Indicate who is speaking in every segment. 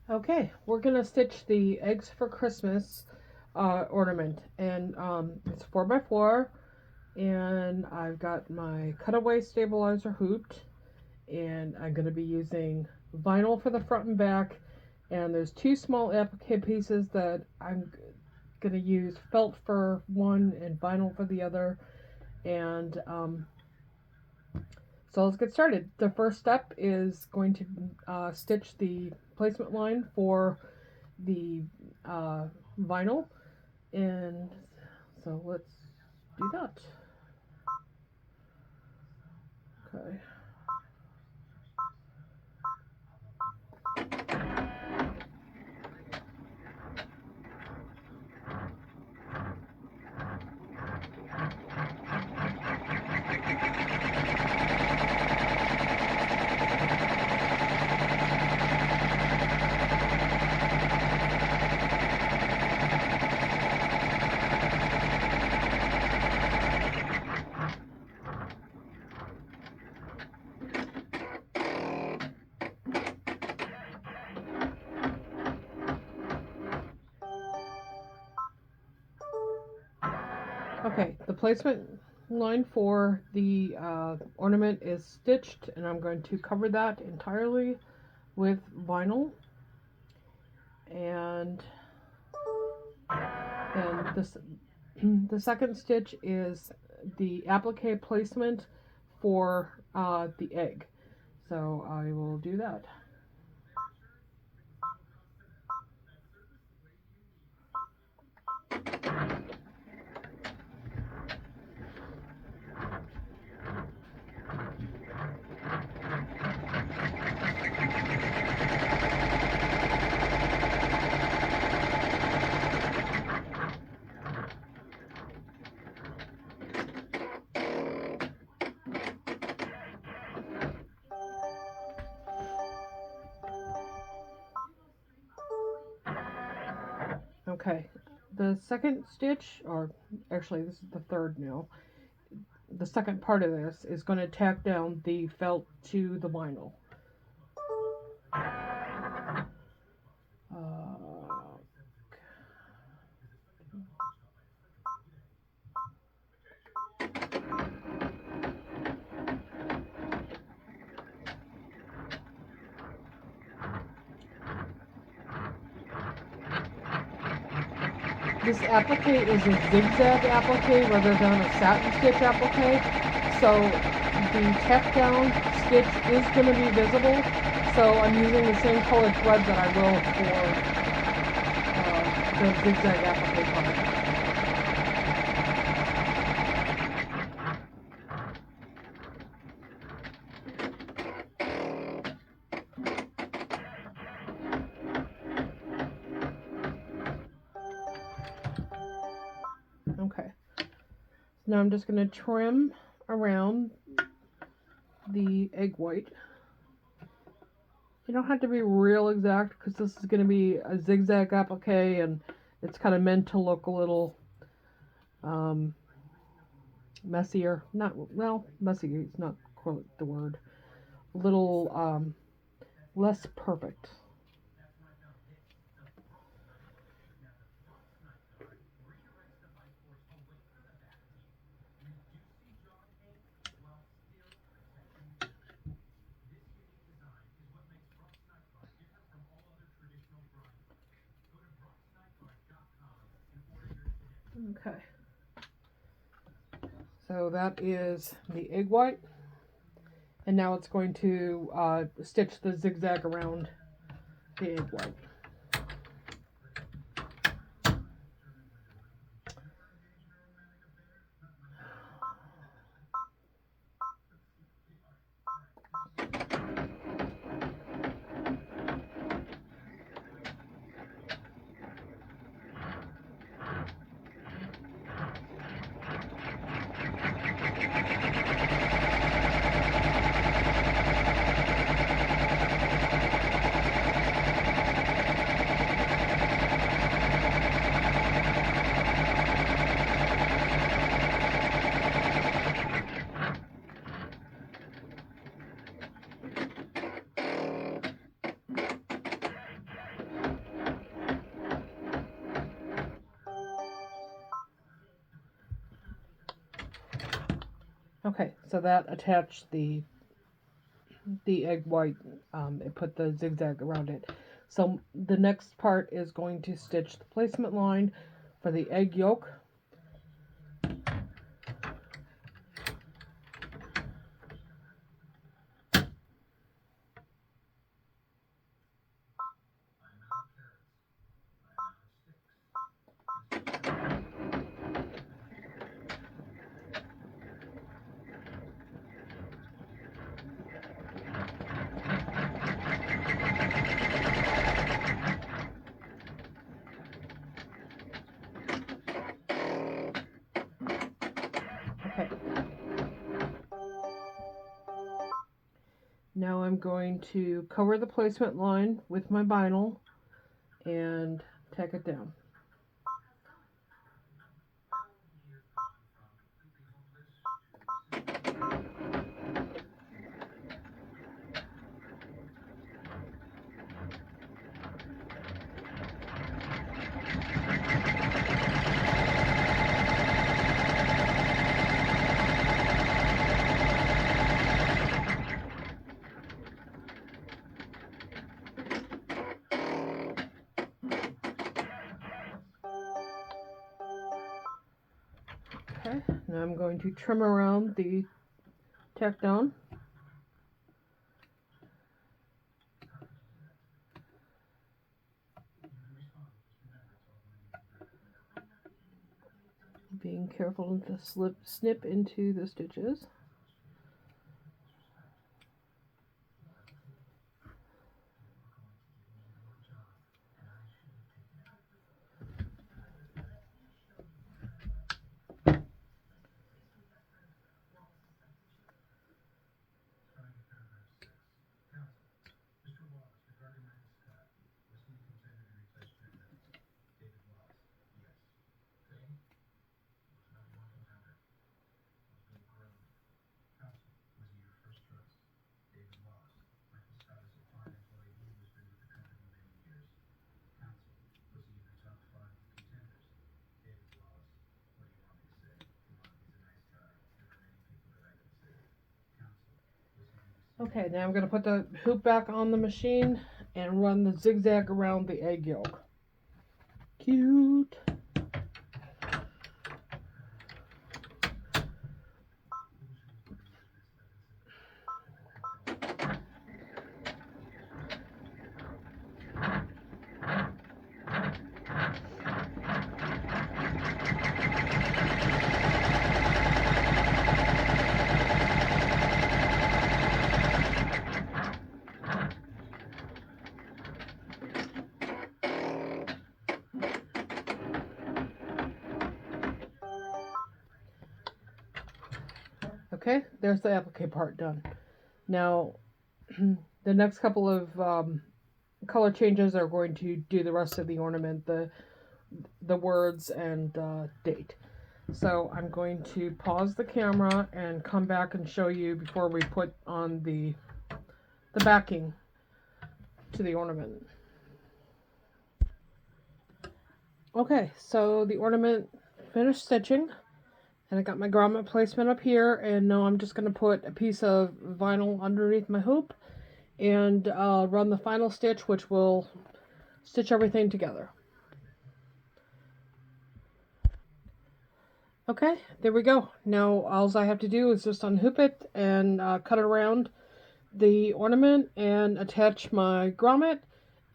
Speaker 1: Okay, we're gonna stitch the Eggs for Christmas ornament, and it's 4x4, and I've got my cutaway stabilizer hooped, and I'm gonna be using vinyl for the front and back, and there's two small applique pieces that I'm gonna use felt for one and vinyl for the other, and so let's get started. The first step is going to stitch the placement line for the uh, vinyl, and so let's do that. Okay. Okay, the placement line for the ornament is stitched, and I'm going to cover that entirely with vinyl. And then this, the second stitch is the applique placement for the egg. So I will do that. Okay, the second stitch, or actually this is the third now, the second part of this is going to tack down the felt to the vinyl. This applique is a zigzag applique rather than a satin stitch applique, so the tack down stitch is going to be visible, so I'm using the same colored thread that I will for the zigzag applique part. Okay, now I'm just going to trim around the egg white. You don't have to be real exact because this is going to be a zigzag applique, and it's kind of meant to look a little messier. Not, well, messy is not quite the word. A little less perfect. Okay. So that is the egg white. And now it's going to stitch the zigzag around the egg white. Okay, so that attached the egg white. It put the zigzag around it. So the next part is going to stitch the placement line for the egg yolk. Okay. Now I'm going to cover the placement line with my vinyl and tack it down. Okay, now I'm going to trim around the tack down. Being careful to snip into the stitches. Okay, now I'm going to put the hoop back on the machine and run the zigzag around the egg yolk. Cute. Okay, there's the applique part done. Now, the next couple of color changes are going to do the rest of the ornament, the words and date. So I'm going to pause the camera and come back and show you before we put on the backing to the ornament. Okay, so the ornament finished stitching, and I got my grommet placement up here, and now I'm just going to put a piece of vinyl underneath my hoop and run the final stitch, which will stitch everything together. Okay, there we go. Now all I have to do is just unhoop it and cut it around the ornament and attach my grommet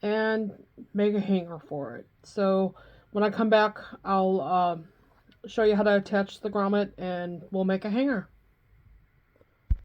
Speaker 1: and make a hanger for it. So when I come back, I'll show you how to attach the grommet and we'll make a hanger.